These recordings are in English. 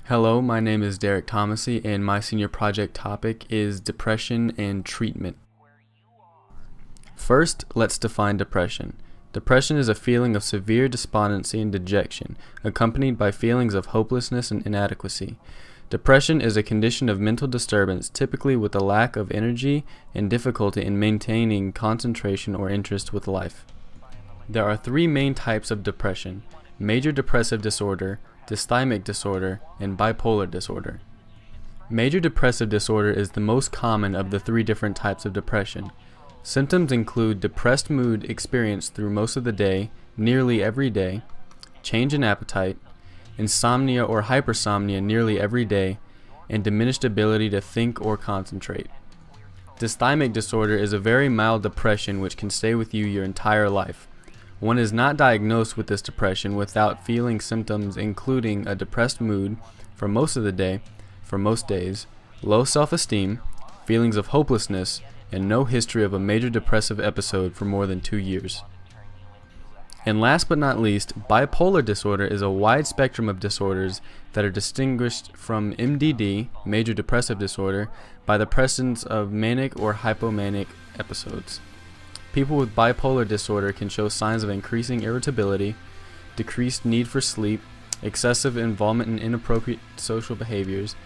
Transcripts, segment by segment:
Hello, my name is Derek Thomasy, and my senior project topic is depression and treatment. First, let's define depression. Depression is a feeling of severe despondency and dejection, accompanied by feelings of hopelessness and inadequacy. Depression is a condition of mental disturbance, typically with a lack of energy and difficulty in maintaining concentration or interest with life. There are three main types of depression: major depressive disorder, dysthymic disorder, and bipolar disorder. Major depressive disorder is the most common of the three different types of depression. Symptoms include depressed mood experienced through most of the day, nearly every day, change in appetite, insomnia or hypersomnia nearly every day, and diminished ability to think or concentrate. Dysthymic disorder is a very mild depression which can stay with you your entire life. One is not diagnosed with this depression without feeling symptoms including a depressed mood for most of the day, for most days, low self-esteem, feelings of hopelessness, and no history of a major depressive episode for more than 2 years. And last but not least, bipolar disorder is a wide spectrum of disorders that are distinguished from MDD, major depressive disorder, by the presence of manic or hypomanic episodes. People with bipolar disorder can show signs of increasing irritability, decreased need for sleep, excessive involvement in inappropriate social behaviors,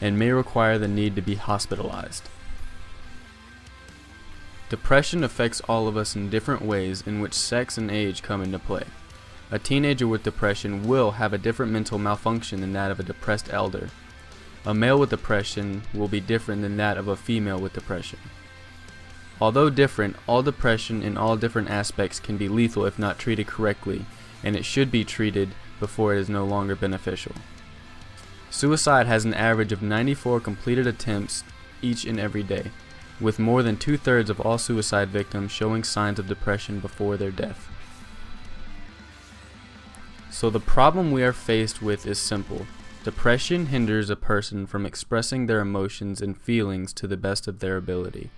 and may require the need to be hospitalized. Depression affects all of us in different ways in which sex and age come into play. A teenager with depression will have a different mental malfunction than that of a depressed elder. A male with depression will be different than that of a female with depression. Although different, all depression in all different aspects can be lethal if not treated correctly, and it should be treated before it is no longer beneficial. Suicide has an average of 94 completed attempts each and every day, with more than 2/3 of all suicide victims showing signs of depression before their death. So the problem we are faced with is simple. Depression hinders a person from expressing their emotions and feelings to the best of their ability.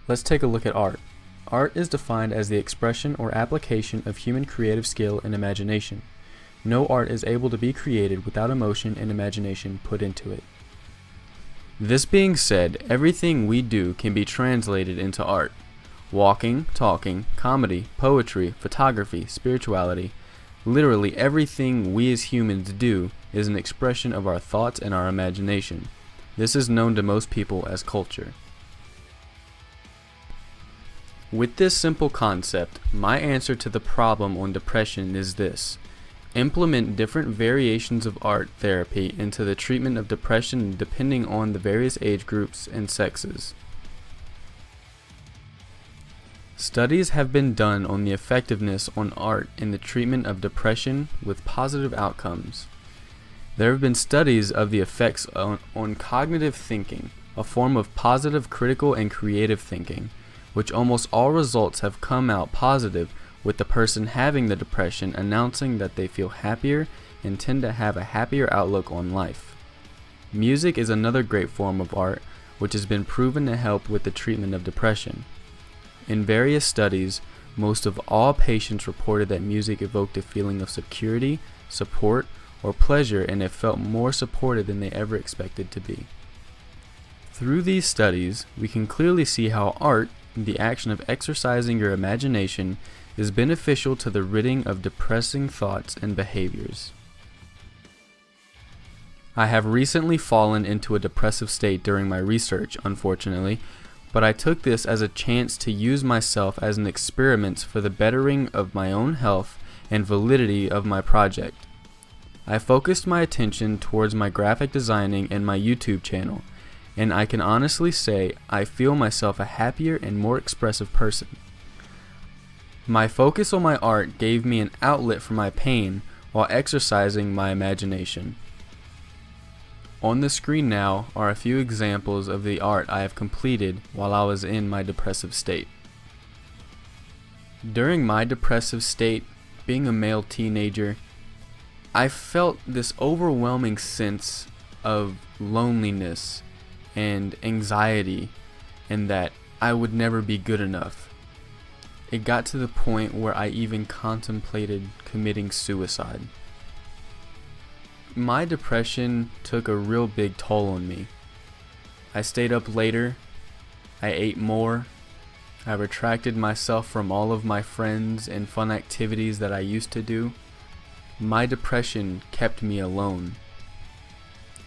Let's take a look at art. Art is defined as the expression or application of human creative skill and imagination. No art is able to be created without emotion and imagination put into it. This being said, everything we do can be translated into art. Walking, talking, comedy, poetry, photography, spirituality, literally everything we as humans do is an expression of our thoughts and our imagination. This is known to most people as culture. With this simple concept, my answer to the problem on depression is this: implement different variations of art therapy into the treatment of depression depending on the various age groups and sexes. Studies have been done on the effectiveness on art in the treatment of depression with positive outcomes. There have been studies of the effects on cognitive thinking, a form of positive critical and creative thinking, which almost all results have come out positive, with the person having the depression announcing that they feel happier and tend to have a happier outlook on life. Music is another great form of art which has been proven to help with the treatment of depression. In various studies, most of all patients reported that music evoked a feeling of security, support, or pleasure, and have felt more supported than they ever expected to be. Through these studies, we can clearly see how art, the action of exercising your imagination, is beneficial to the ridding of depressing thoughts and behaviors. I have recently fallen into a depressive state during my research, unfortunately, but I took this as a chance to use myself as an experiment for the bettering of my own health and validity of my project. I focused my attention towards my graphic designing and my YouTube channel, and I can honestly say I feel myself a happier and more expressive person. My focus on my art gave me an outlet for my pain while exercising my imagination. On the screen now are a few examples of the art I have completed while I was in my depressive state. During my depressive state, being a male teenager, I felt this overwhelming sense of loneliness and anxiety, and that I would never be good enough. It got to the point where I even contemplated committing suicide. My depression took a real big toll on me. I stayed up later, I ate more, I retracted myself from all of my friends and fun activities that I used to do. My depression kept me alone.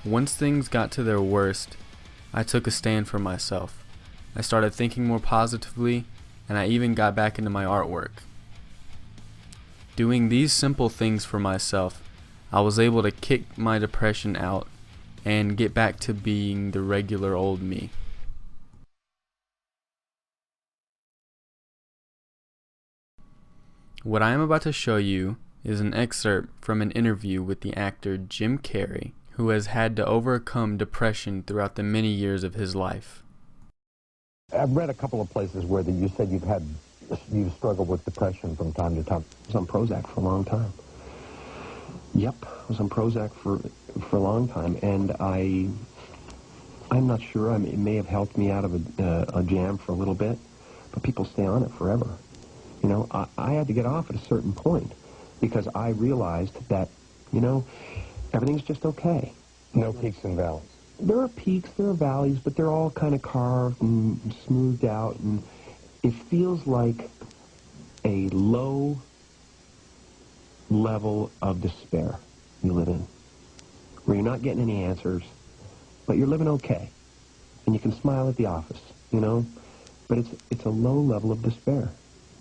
Once things got to their worst, I took a stand for myself. I started thinking more positively, and I even got back into my artwork. Doing these simple things for myself, I was able to kick my depression out and get back to being the regular old me. What I am about to show you is an excerpt from an interview with the actor Jim Carrey, who has had to overcome depression throughout the many years of his life. I've read a couple of places where you said you've struggled with depression from time to time. I was on Prozac for a long time. Yep, I was on Prozac for a long time, and I'm not sure. I mean, it may have helped me out of a jam for a little bit, but people stay on it forever. You know, I had to get off at a certain point because I realized that, you know, everything's just okay. No peaks and valleys. There are peaks, there are valleys, but they're all kind of carved and smoothed out, and it feels like a low level of despair you live in, where you're not getting any answers, but you're living okay, and you can smile at the office, you know, but it's a low level of despair.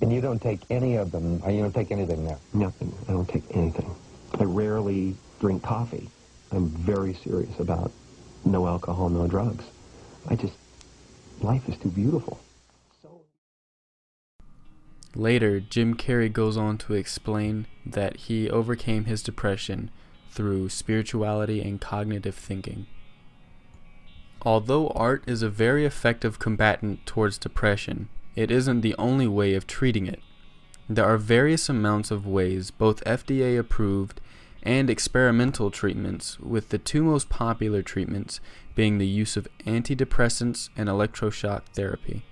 And you don't take any of them, you don't take anything now? Nothing. I don't take anything. I rarely drink coffee. I'm very serious about no alcohol, no drugs. Life is too beautiful. Later, Jim Carrey goes on to explain that he overcame his depression through spirituality and cognitive thinking. Although art is a very effective combatant towards depression, it isn't the only way of treating it. There are various amounts of ways, both FDA approved and experimental treatments, with the two most popular treatments being the use of antidepressants and electroshock therapy.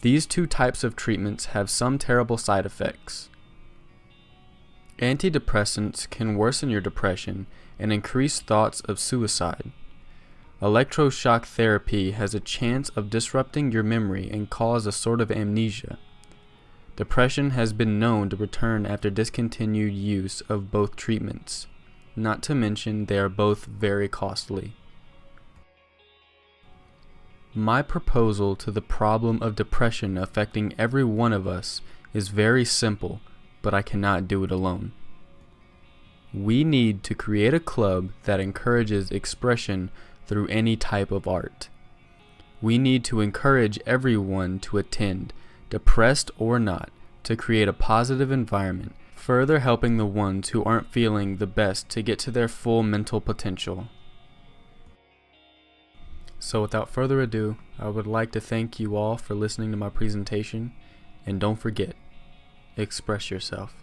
These two types of treatments have some terrible side effects. Antidepressants can worsen your depression and increase thoughts of suicide. Electroshock therapy has a chance of disrupting your memory and cause a sort of amnesia. Depression has been known to return after discontinued use of both treatments, not to mention they are both very costly. My proposal to the problem of depression affecting every one of us is very simple, but I cannot do it alone. We need to create a club that encourages expression through any type of art. We need to encourage everyone to attend, depressed or not, to create a positive environment, further helping the ones who aren't feeling the best to get to their full mental potential. So without further ado, I would like to thank you all for listening to my presentation, and don't forget, express yourself.